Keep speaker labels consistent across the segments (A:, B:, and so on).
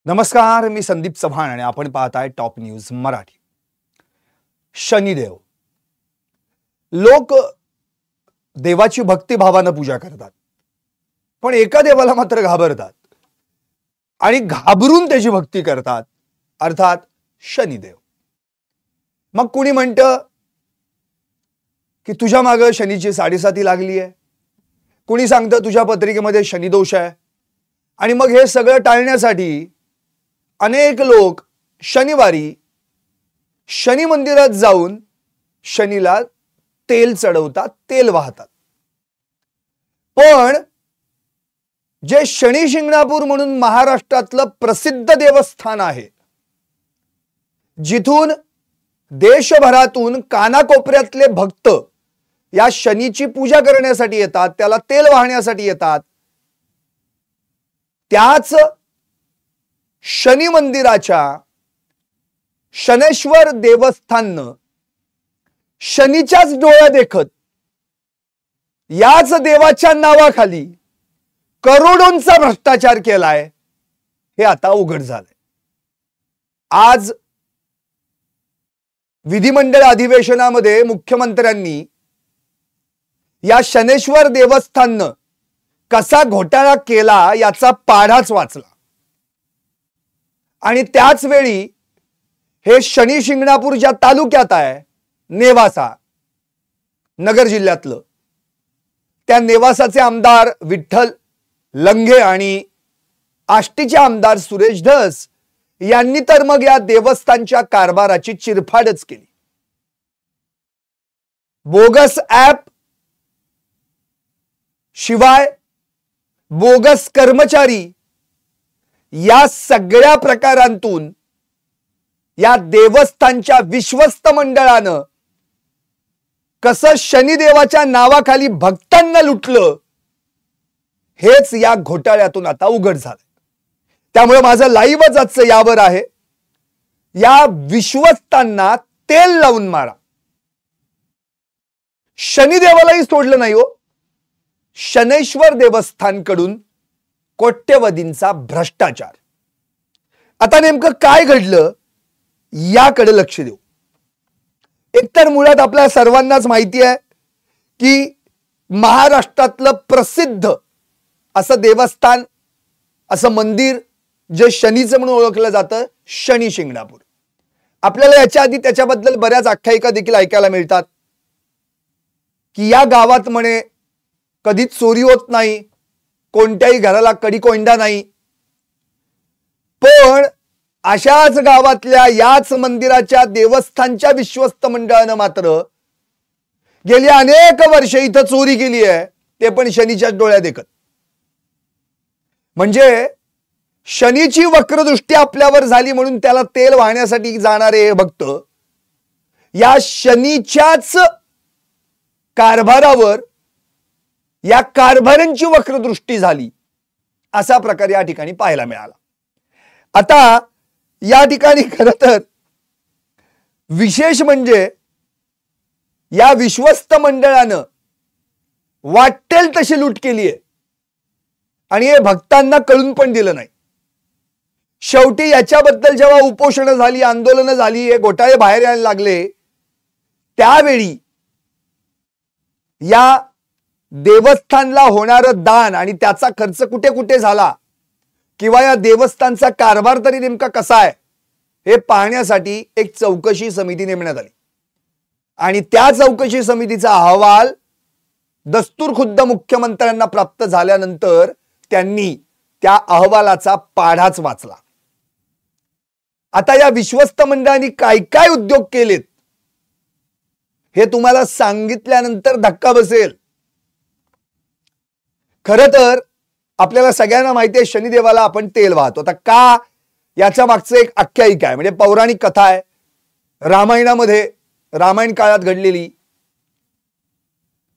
A: नमस्कार, मी संदीप चव्हाण आणि आपण पाहताय टॉप न्यूज मराठी। शनिदेव लोक देवाची भक्तिभावाने पूजा करतात, पण एका देवाला मात्र घाबरतात आणि घाबरून त्याची भक्ती करतात, अर्थात शनिदेव। मग कोणी म्हणतं की तुझ्या मागे शनीची साडेसाती लागली आहे, कोणी सांगतं तुझ्या पत्रिकेमध्ये शनिदोष आहे, आणि मग हे सगळं टाळण्यासाठी अनेक लोक शनिवारी शनी मंदिरात जाऊन शनीला तेल चढवतात, तेल वाहतात। पण जे शनी शिंगणापूर म्हणून महाराष्ट्रातलं प्रसिद्ध देवस्थान आहे, जिथून देशभरातून कानाकोपऱ्यातले भक्त या शनीची पूजा करण्यासाठी येतात, त्याला तेल वाहण्यासाठी येतात, त्याच शनी मंदिराच्या शनेश्वर देवस्थाननं शनीच्याच डोळ्या देखत याच देवाच्या नावाखाली करोडोंचा भ्रष्टाचार केलाय, हे आता उघड झालंय। आज विधिमंडळ अधिवेशनामध्ये मुख्यमंत्र्यांनी या शनेश्वर देवस्थाननं कसा घोटाळा केला याचा पाढाच वाचला, आणि त्याच वेळी हे शनी शिंगणापूर ज्या तालुक्यात आहे, नेवासा नगर जिल्ह्यातलं, त्या नेवासाचे आमदार विठ्ठल लंघे आणि आष्टीचे आमदार सुरेश धस यांनी तर मग या देवस्थानच्या कारभाराची चिरफाडच केली। बोगस ॲप शिवाय बोगस कर्मचारी या सगळ्या प्रकारांतून या देवस्थानच्या विश्वस्त मंडळानं कसं शनिदेवाच्या नावाखाली भक्तांना लुटलं, हेच या घोटाळ्यातून आता उघड झालं। त्यामुळे माझं लाईव्हच आजचं यावर आहे, या विश्वस्तांना तेल लावून मारा। शनिदेवालाही सोडलं नाही हो, शनेश्वर देवस्थानकडून कोट्यवधींचा भ्रष्टाचार। आता नेमकं काय घडलं याकडे लक्ष देऊ। एकतर मुळात आपल्या सर्वांनाच माहिती आहे की महाराष्ट्रातलं प्रसिद्ध असं देवस्थान, असं मंदिर जे शनीचं म्हणून ओळखलं जातं, शनी शिंगणापूर। आपल्याला याच्या आधी त्याच्याबद्दल बऱ्याच आख्यायिका देखील ऐकायला मिळतात की या गावात म्हणे कधीच चोरी होत नाही, कोणत्याही घराला कडी कोंडा नाही। पण अशाच गावातल्या याच मंदिराच्या देवस्थानच्या विश्वस्त मंडळानं मात्र गेली अनेक वर्ष इथं चोरी केली आहे, ते पण शनीच्या डोळ्या देखत। म्हणजे शनीची वक्रदृष्टी आपल्यावर झाली म्हणून त्याला तेल वाहण्यासाठी जाणारे भक्त या शनीच्याच कारभारावर, या कारभारांची वक्रदृष्टी झाली, असा प्रकार या ठिकाणी पाहायला मिळाला। आता या ठिकाणी खरं तर विशेष म्हणजे या विश्वस्त मंडळानं वाटेल तशी लूट केली आहे आणि हे भक्तांना कळून पण दिलं नाही। शेवटी याच्याबद्दल जेव्हा उपोषणं झाली, आंदोलनं झाली, हे घोटाळे बाहेर यायला लागले, त्यावेळी या देवस्थानला होणारं दान आणि त्याचा खर्च कुठे कुठे झाला, किंवा या देवस्थानचा कारभार तरी नेमका कसा आहे, हे पाहण्यासाठी एक चौकशी समिती नेमण्यात आली, आणि त्या चौकशी समितीचा अहवाल दस्तूर खुद्द मुख्यमंत्र्यांना प्राप्त झाल्यानंतर त्यांनी त्या अहवालाचा पाढाच वाचला। आता या विश्वस्त मंडळांनी काय काय उद्योग केलेत हे तुम्हाला सांगितल्यानंतर धक्का बसेल। खरं तर आपल्याला सगळ्यांना माहिती आहे शनिदेवाला आपण तेल वाहतो। आता का, याच्या मागचं एक आख्यायिका आहे, म्हणजे पौराणिक कथा आहे, रामायणामध्ये, रामायण काळात घडलेली।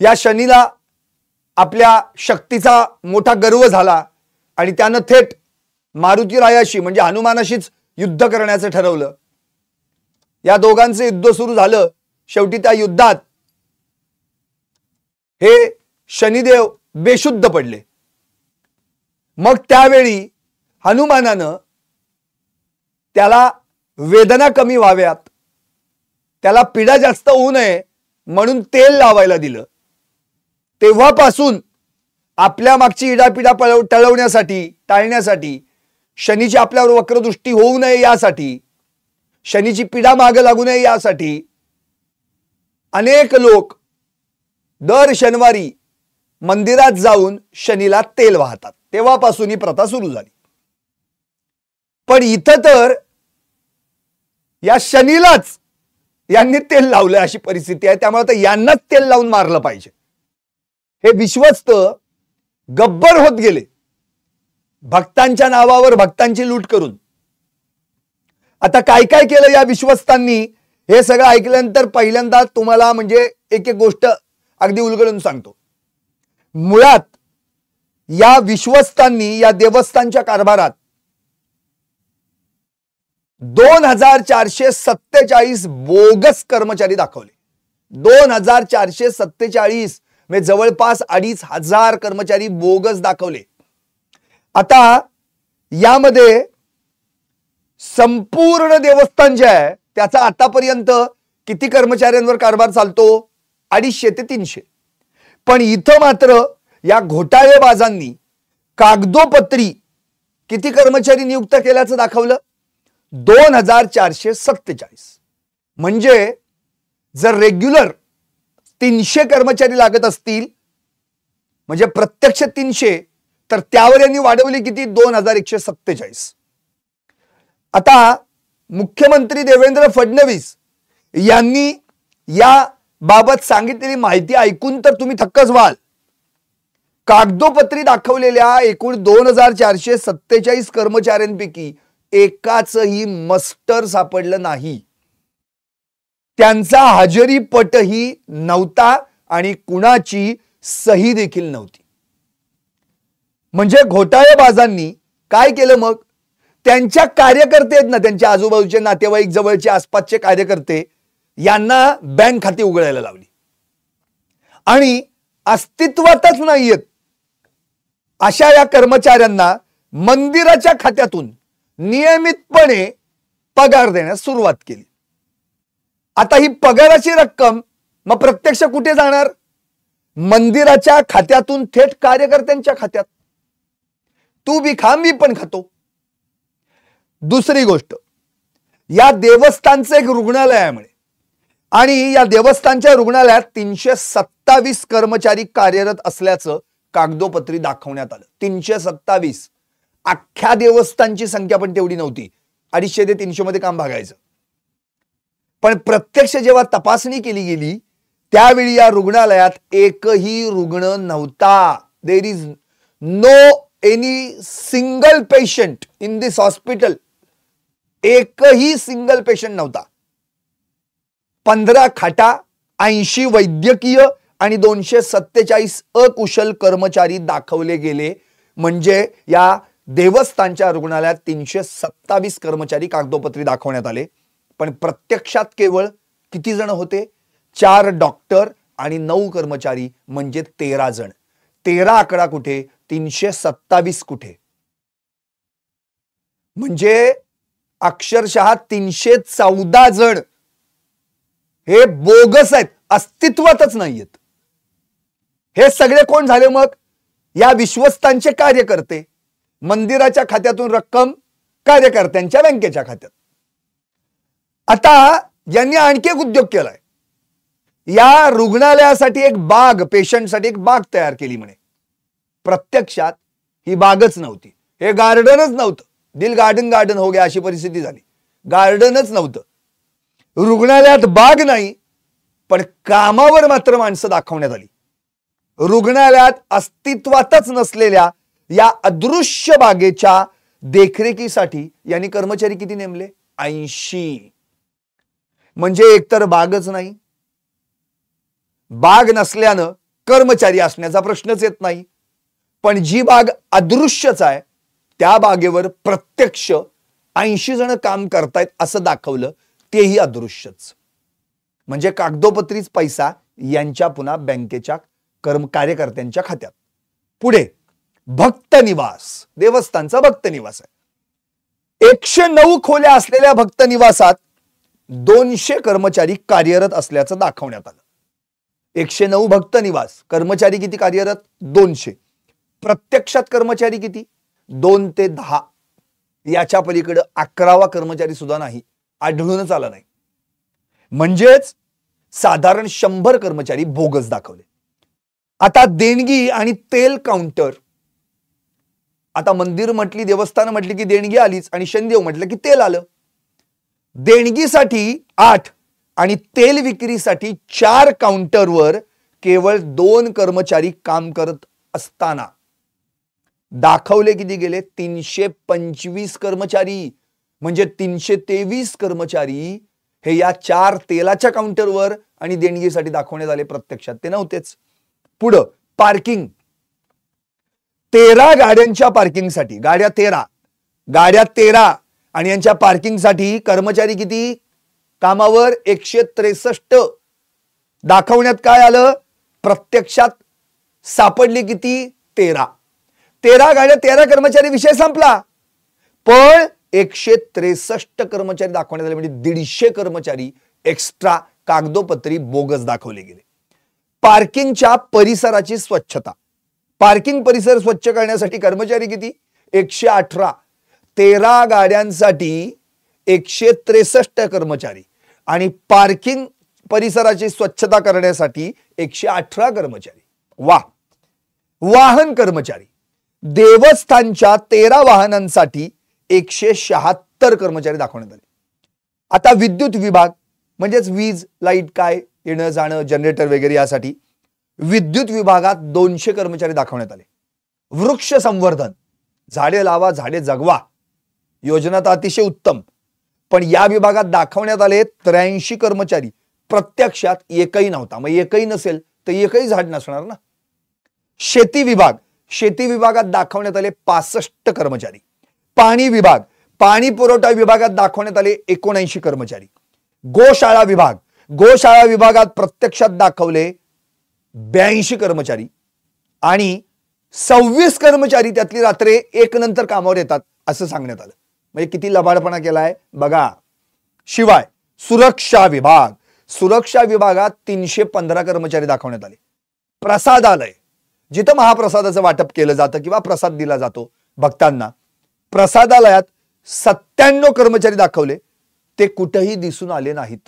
A: या शनीला आपल्या शक्तीचा मोठा गर्व झाला आणि त्यानं थेट मारुतीरायाशी म्हणजे हनुमानाशीच युद्ध करण्याचं ठरवलं। या दोघांचं युद्ध सुरू झालं। शेवटी त्या युद्धात हे शनिदेव बेशुद्ध पडले। मग त्यावेळी हनुमानानं त्याला वेदना कमी व्हाव्यात, त्याला पीडा जास्त होऊ नये म्हणून तेल लावायला दिलं. तेव्हापासून आपल्या मागची इडापिडा टळवण्यासाठी, टाळण्यासाठी, शनीची आपल्यावर वक्रदृष्टी होऊ नये यासाठी, शनीची पीडा मागे लागू नये यासाठी अनेक लोक दर शनिवारी मंदिरात जाऊन शनीला तेल वाहतात. तेव्हापासून ही प्रथा सुरू झाली. पण इथं तर या शनीलाच यांनी तेल लावलं अशी परिस्थिती आहे. त्यामुळे तर यांनाच तेल लावून मारलं पाहिजे. हे विश्वस्त गब्बर होत गेले, भक्तांच्या नावावर भक्तांची लूट करून. आता काय काय केलं या विश्वस्तांनी हे सगळं ऐकल्यानंतर पहिल्यांदा तुम्हाला म्हणजे एक एक गोष्ट अगदी उलगडून सांगतो. मुळात या विश्वस्तांनी या देवस्थानच्या कारभारात 2447 बोगस कर्मचारी दाखवले. 2447 म्हणजे जवळपास 2500 कर्मचारी बोगस दाखवले. आता यामध्ये संपूर्ण देवस्थान जे आहे त्याचा आतापर्यंत किती कर्मचाऱ्यांवर कारभार चालतो? 250 ते 300. पण इथं मात्र या घोटाळेबाजांनी कागदोपत्री किती कर्मचारी नियुक्त केल्याचं दाखवलं? 2447. म्हणजे जर रेग्युलर 300 कर्मचारी लागत असतील म्हणजे प्रत्यक्ष 300, तर त्यावर यांनी वाढवली किती? 2147. आता मुख्यमंत्री देवेंद्र फडणवीस यांनी या बाबत सांगितलेली माहिती ऐकून तर तुम्ही थक्कच व्हाल. कागदोपत्री दाखवलेल्या एकूण 2447 कर्मचाऱ्यांपैकी एकाचही मस्टर सापडलं नाही. त्यांचा हजेरी पटही नव्हता आणि कुणाची सही देखील नव्हती. म्हणजे घोटाळेबाजांनी काय केलं मग? त्यांच्या कार्यकर्ते आहेत ना, त्यांच्या आजूबाजूचे नातेवाईक, जवळचे आसपासचे कार्यकर्ते, यांना बँक खाती उघडायला लावली आणि अस्तित्वातच नाहीयेत अशा या कर्मचाऱ्यांना मंदिराच्या खात्यातून नियमितपणे पगार देण्यास सुरुवात केली. आता ही पगाराची रक्कम मग प्रत्यक्ष कुठे जाणार? मंदिराच्या खात्यातून थेट कार्यकर्त्यांच्या खात्यात. तू बी खा मी पण खातो. दुसरी गोष्ट, या देवस्थानचं एक रुग्णालय आहे म्हणे आणि या देवस्थानच्या रुग्णालयात 327 कर्मचारी कार्यरत असल्याचं कागदोपत्री दाखवण्यात आलं. 327. अख्ख्या देवस्थानची संख्या पण तेवढी नव्हती. 250 ते 300 मध्ये काम भागायचं. पण प्रत्यक्ष जेव्हा तपासणी केली गेली त्यावेळी या रुग्णालयात एकही रुग्ण नव्हता. There is no any single patient in this hospital. एकही सिंगल पेशंट नव्हता. 15 खाटा, 80 वैद्यकीय आणि 247 अकुशल कर्मचारी दाखवले गेले. म्हणजे या देवस्थानच्या रुग्णालयात 327 कर्मचारी कागदोपत्री दाखवण्यात आले. पण प्रत्यक्षात केवळ किती जण होते? 4 डॉक्टर आणि 9 कर्मचारी म्हणजे 13 जण. 13 आकडा कुठे? 327 कुठे? म्हणजे अक्षरशः 314 जण हे बोगस आहेत, अस्तित्वातच नाहीयेत. हे सगळे कोण झाले मग? या विश्वस्तांचे कार्यकर्ते. मंदिराच्या खात्यातून रक्कम कार्यकर्त्यांच्या बँकेच्या खात्यात. आता यांनी आणखी एक उद्योग केलाय. या रुग्णालयासाठी एक बाग, पेशंटसाठी एक बाग तयार केली म्हणे. प्रत्यक्षात ही बागच नव्हती, हे गार्डनच नव्हतं. दिल गार्डन गार्डन हो गया अशी परिस्थिती झाली. गार्डनच नव्हतं, रुग्णालयात बाग नाही, पण कामावर मात्र माणसं दाखवण्यात आली. रुग्णालयात अस्तित्वातच नसलेल्या या अदृश्य बागेच्या देखरेखीसाठी यांनी कर्मचारी किती नेमले? 80. म्हणजे एकतर बागच नाही, बाग नसल्यानं कर्मचारी असण्याचा प्रश्नच येत नाही. पण जी बाग अदृश्यच आहे त्या बागेवर प्रत्यक्ष 80 जण काम करतायत असं दाखवलं, तेही अदृश्यच. म्हणजे कागदोपत्रीच पैसा यांच्या पुन्हा बँकेच्या कार्यकर्त्यांच्या खात्यात. पुढे भक्त निवास, देवस्थानचा भक्त निवास आहे. 109 खोल्या असलेल्या भक्त निवासात 200 कर्मचारी कार्यरत असल्याचं दाखवण्यात आलं. 109 भक्त निवास, कर्मचारी किती कार्यरत? 200. प्रत्यक्षात कर्मचारी किती? 2 ते 10. याच्या पलीकडे 11वा कर्मचारी सुद्धा नाही, आढळूनच आला नाही. म्हणजेच साधारण 100 कर्मचारी बोगस दाखवले. आता देणगी आणि तेल काउंटर. आता मंदिर म्हटली, देवस्थान म्हटली की देणगी आलीच, आणि शनिदेव म्हटलं की तेल आलं. देणगीसाठी 8 आणि तेल विक्रीसाठी 4 काउंटरवर केवळ 2 कर्मचारी काम करत असताना दाखवले किती गेले? 325 कर्मचारी. म्हणजे 323 कर्मचारी हे या 4 तेलाच्या काउंटरवर आणि देणगीसाठी दाखवण्यात आले. प्रत्यक्षात ते नव्हतेच. पुढं पार्किंग. 13 गाड्यांच्या पार्किंगसाठी, गाड्या 13 आणि यांच्या पार्किंगसाठी कर्मचारी किती कामावर? 163. दाखवण्यात काय आलं? प्रत्यक्षात सापडली किती? 13 गाड्या, 13 कर्मचारी, विषय संपला. पण 163 कर्मचारी दाखवण्यात आले. म्हणजे 150 कर्मचारी एक्स्ट्रा कागदोपत्री बोगस दाखवले गेले. पार्किंगच्या परिसराची स्वच्छता. पार्किंग परिसर स्वच्छ करण्यासाठी कर्मचारी किती? 118. 13 गाड्यांसाठी 163 कर्मचारी आणि पार्किंग परिसराची स्वच्छता करण्यासाठी 118 कर्मचारी. वाहन कर्मचारी. देवस्थानच्या 13 वाहनांसाठी 176 कर्मचारी दाखवण्यात आले. आता विद्युत विभाग म्हणजेच वीज, लाईट, काय येणं जाणं, जनरेटर वगैरे यासाठी विद्युत विभागात 200 कर्मचारी दाखवण्यात आले. वृक्ष संवर्धन, झाडे लावा, झाडे जगवा योजना तर अतिशय उत्तम, पण या विभागात दाखवण्यात आले 83 कर्मचारी. प्रत्यक्षात एकही नव्हता. मग एकही नसेल तर एकही झाड नसणार ना. शेती विभाग, शेती विभागात दाखवण्यात आले 65 कर्मचारी. पाणी विभाग, पाणी पुरवठा विभागात दाखवण्यात आले 79 कर्मचारी. गोशाळा विभाग, गोशाळा विभागात प्रत्यक्षात दाखवले 82 कर्मचारी आणि 26 कर्मचारी त्यातली रात्री 1 नंतर कामावर येतात असं सांगण्यात आलं. म्हणजे किती लबाडपणा केलाय बघा. शिवाय सुरक्षा विभाग, सुरक्षा विभागात 315 कर्मचारी दाखवण्यात आले. प्रसादालय, जिथं महाप्रसादाचं वाटप केलं जातं किंवा प्रसाद दिला जातो भक्तांना, प्रसादालयात 97 कर्मचारी दाखवले. ते कुठेही दिसून आले नाहीत.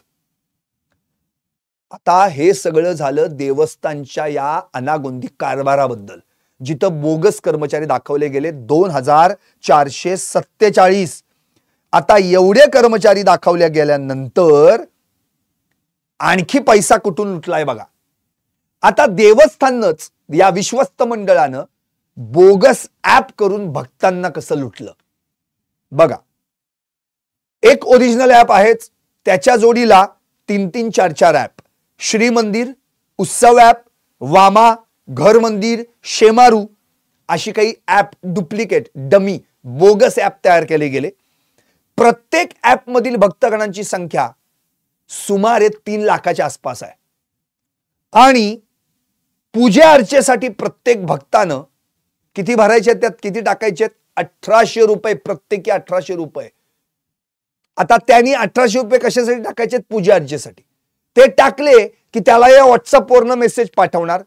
A: आता हे सगळं झालं देवस्थानच्या या अनागोंदी कारभाराबद्दल, जिथं बोगस कर्मचारी दाखवले गेले 2447. आता एवढे कर्मचारी दाखवल्या गेल्यानंतर आणखी पैसा कुठून लुटलाय बघा. आता देवस्थानच या विश्वस्त मंडळानं बोगस ऍप करून भक्तांना कसं लुटलं बघा. एक ओरिजिनल ऍप आहेच, त्याच्या जोडीला 3-3, 4-4 ऍप. श्री मंदिर, उत्सव ऍप, वामा, घर मंदिर, शेमारू अशी काही app duplicate, dummy, bogus app तयार केले गेले. प्रत्येक ऍप मधील भक्तगणांची संख्या सुमारे 3 लाखाच्या आसपास आहे. आणि पूजे अर्चेसाठी प्रत्येक भक्तानं किती भरायचे, त्यात किती टाकायचे? 1800 रुपये, प्रत्येकी 1800 रुपये. आता त्यांनी 1800 रुपये कशासाठी टाकायचे? पूजे अर्चेसाठी. ते टाकले की त्याला या व्हॉट्सअपवरनं मेसेज पाठवणार,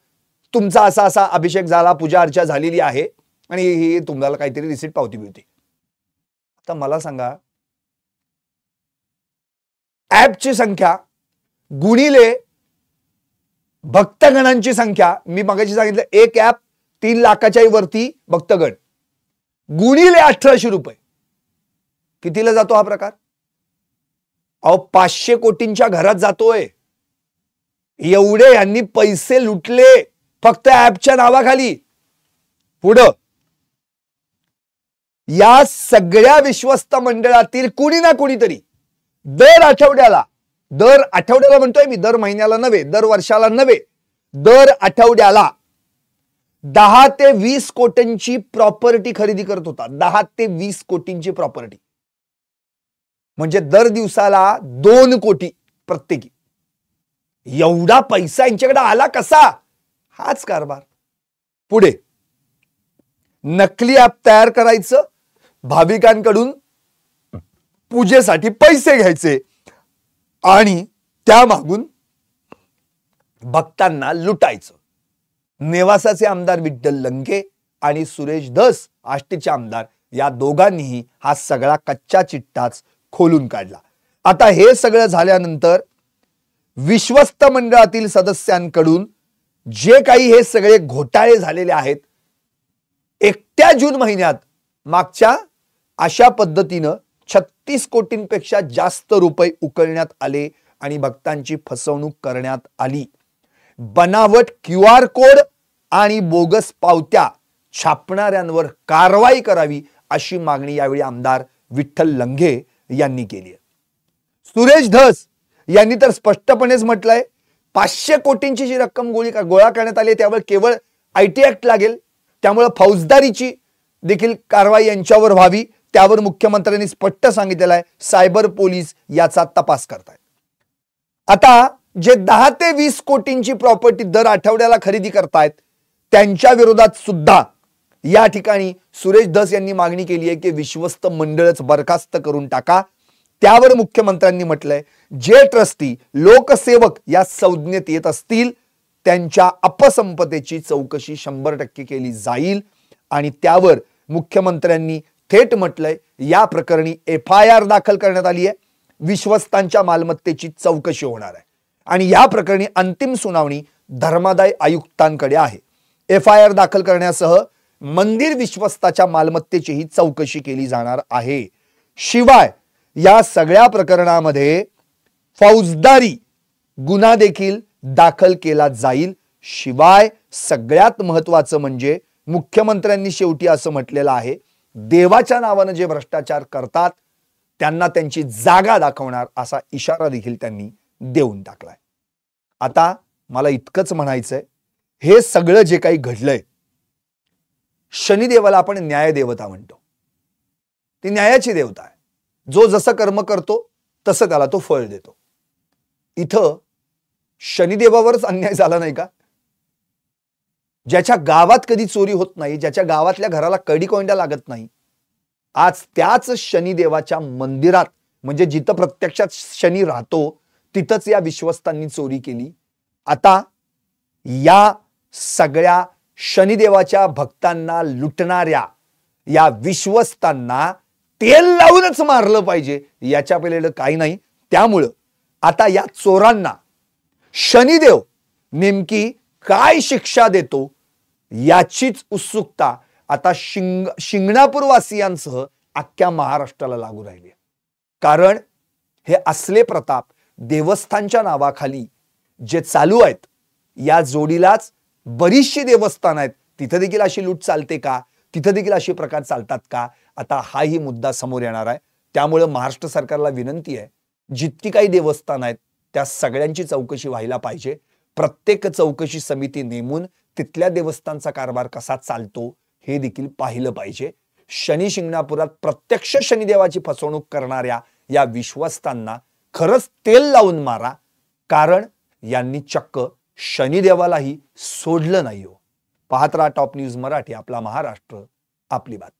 A: तुमचा असा असा अभिषेक झाला, पूजा अर्चा झालेली आहे आणि ही तुम्हाला काहीतरी रिसीट पावती मिळते. आता मला सांगा, ऍपची संख्या गुणिले भक्तगणांची संख्या, मी मगाशी सांगितलं एक ऍप 3 लाखाच्या वरती भक्तगण, गुणिले 1800 रुपये, कितीला जातो हा प्रकार? 500 कोटींच्या घरात जातोय. एवढे यांनी पैसे लुटले फक्त ऍपच्या नावाखाली. पुढं या सगळ्या विश्वस्त मंडळातील कुणी ना कुणीतरी दर आठवड्याला म्हणतोय मी, दर महिन्याला नव्हे, दर वर्षाला नव्हे, दर आठवड्याला 10 ते 20 कोटींची प्रॉपर्टी खरेदी करत होता. 10 ते 20 कोटींची प्रॉपर्टी म्हणजे दर दिवसाला 2 कोटी प्रत्येकी. एवढा पैसा यांच्याकडे आला कसा? हाच कारभार. पुढे नकली ऍप तयार करायचं, भाविकांकडून पूजेसाठी पैसे घ्यायचे आणि त्यामागून भक्तांना लुटायचं. नेवासाचे आमदार विठ्ठल लंके आणि सुरेश धस आष्टीचे आमदार या दोघांनीही हा सगळा कच्चा चिट्टाच खोलून काढला. आता हे सगळं झाल्यानंतर विश्वस्त मंडळातील सदस्यांकडून जे काही हे सगळे घोटाळे झालेले आहेत, 1 जून महिन्यात मागच्या अशा पद्धतीनं 36 कोटींपेक्षा जास्त रुपये उकळण्यात आले आणि भक्तांची फसवणूक करण्यात आली. बनावट QR कोड आणि बोगस पावत्या छापणाऱ्यांवर कारवाई करावी अशी मागणी यावेळी आमदार विठ्ठल लंगे यांनी केली आहे. सुरेश धस यांनी तर स्पष्टपणेच म्हटलंय 500 कोटींची जी रक्कम गोळा करण्यात आली त्यावर केवळ IT ऍक्ट लागेल, त्यामुळे फौजदारीची देखील कारवाई यांच्यावर व्हावी. त्यावर मुख्यमंत्र्यांनी स्पष्ट सांगितलेलं आहे सायबर पोलीस याचा तपास करतायत. आता जे 10 ते 20 कोटींची प्रॉपर्टी दर आठवड्याला खरेदी करतायत त्यांच्या विरोधात सुद्धा या ठिकाणी सुरेश धस यांनी मागणी केली आहे की विश्वस्त मंडळच बरखास्त करून टाका. त्यावर मुख्यमंत्र्यांनी म्हटलंय जे ट्रस्टी लोकसेवक या संज्ञेत येत असतील त्यांच्या अपसंपत्तीची चौकशी 100% केली जाईल. आणि त्यावर मुख्यमंत्र्यांनी थेट म्हटलंय या प्रकरणी FIR दाखल करण्यात आली आहे, विश्वस्तांच्या मालमत्तेची चौकशी होणार आहे आणि या प्रकरणी अंतिम सुनावणी धर्मादाय आयुक्तांकडे आहे. FIR दाखल करण्यासह मंदिर विश्वस्ताच्या मालमत्तेचीही चौकशी केली जाणार आहे. शिवाय या सगळ्या प्रकरणामध्ये फौजदारी गुन्हा देखील दाखल केला जाईल. शिवाय सगळ्यात महत्त्वाचं म्हणजे मुख्यमंत्र्यांनी शेवटी असं म्हटलेलं आहे देवाच्या नावाने जे भ्रष्टाचार करतात त्यांना त्यांची जागा दाखवणार असा इशारा देखील त्यांनी देऊन टाकलाय. आता मला इतकंच म्हणायचंय हे सगळं जे काही घडलंय, शनिदेवाला आपण न्याय देवता म्हणतो, ती न्यायाची देवता आहे. जो जसं कर्म करतो तसं त्याला तो फळ देतो. इथं शनिदेवावरच अन्याय झाला नाही का? ज्याच्या गावात कधी चोरी होत नाही, ज्याच्या गावातल्या घराला कडी कोंड्या लागत नाही, आज त्याच शनिदेवाच्या मंदिरात म्हणजे जिथं प्रत्यक्षात शनी राहतो तिथंच या विश्वस्तांनी चोरी केली. आता या सगळ्या शनिदेवाच्या भक्तांना लुटणाऱ्या या विश्वस्तांना तेल लावूनच मारलं पाहिजे, याच्या पलीकडे काही नाही. त्यामुळं आता या चोरांना शनिदेव नेमकी काय शिक्षा देतो याचीच उत्सुकता आता शिंगणापूर वासियांसह अख्ख्या महाराष्ट्राला लागू राहिली. कारण हे असले प्रताप देवस्थानच्या नावाखाली जे चालू आहेत, या जोडीलाच बरीचशी देवस्थान आहेत, तिथे देखील अशी लूट चालते का, तिथे देखील असे प्रकार चालतात का, आता हाही मुद्दा समोर येणार आहे. त्यामुळे महाराष्ट्र सरकारला विनंती आहे जितकी काही देवस्थान आहेत त्या सगळ्यांची चौकशी व्हायला पाहिजे. प्रत्येक चौकशी समिती नेमून तिथल्या देवस्थानचा कारभार कसा चालतो हे देखील पाहिलं पाहिजे. शनी शिंगणापुरात प्रत्यक्ष शनिदेवाची फसवणूक करणाऱ्या या विश्वस्तांना खरंच तेल लावून मारा, कारण यांनी चक्क शनिदेवालाही सोडलं नाही हो. पाहत राहा टॉप न्यूज मराठी, आपला महाराष्ट्र आपली बात.